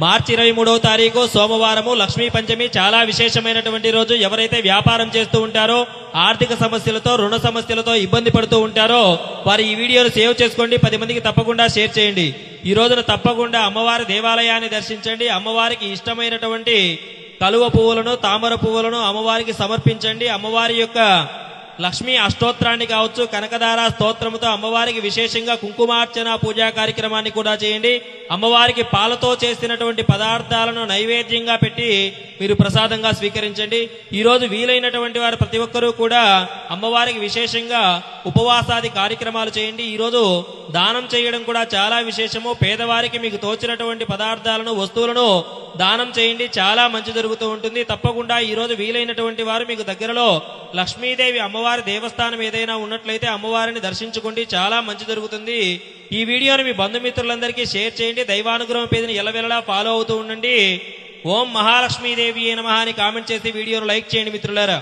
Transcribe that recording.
మార్చి 23వ తారీఖు సోమవారము లక్ష్మీ పంచమి. చాలా విశేషమైనటువంటి రోజు. ఎవరైతే వ్యాపారం చేస్తూ ఉంటారో, ఆర్థిక సమస్యలతో, రుణ సమస్యలతో ఇబ్బంది పడుతూ ఉంటారో వారు ఈ వీడియోను సేవ్ చేసుకోండి. 10 మందికి తప్పకుండా షేర్ చేయండి. ఈ రోజున తప్పకుండా అమ్మవారి దేవాలయాన్ని దర్శించండి. అమ్మవారికి ఇష్టమైనటువంటి కలువ పువ్వులను, తామర పువ్వులను అమ్మవారికి సమర్పించండి. అమ్మవారి యొక్క లక్ష్మీ అష్టోత్తరాన్ని కావచ్చు, కనకదార స్తోత్రముతో అమ్మవారికి విశేషంగా కుంకుమార్చన పూజా కార్యక్రమాన్ని కూడా చేయండి. అమ్మవారికి పాలతో చేసినటువంటి పదార్థాలను నైవేద్యంగా పెట్టి మీరు ప్రసాదంగా స్వీకరించండి. ఈ రోజు వీలైనటువంటి వారు ప్రతి ఒక్కరూ కూడా అమ్మవారికి విశేషంగా ఉపవాసాది కార్యక్రమాలు చేయండి. ఈ రోజు దానం చేయడం కూడా చాలా విశేషము. పేదవారికి మీకు తోచినటువంటి పదార్థాలను, వస్తువులను దానం చేయండి. చాలా మంచి జరుగుతూ ఉంటుంది. తప్పకుండా ఈ రోజు వీలైనటువంటి వారు మీకు దగ్గరలో లక్ష్మీదేవి అమ్మవారి దేవస్థానం ఏదైనా ఉన్నట్లయితే అమ్మవారిని దర్శించుకోండి. చాలా మంచి జరుగుతుంది. ఈ వీడియోని మీ బంధుమిత్రులందరికీ షేర్ చేయండి. దైవానుగ్రహం పేజీని ఎల్లవెల్లలా ఫాలో అవుతూ ఉండండి. ఓం మహాలక్ష్మీదేవి నమః అని కామెంట్ చేసి వీడియోను లైక్ చేయండి మిత్రులారా.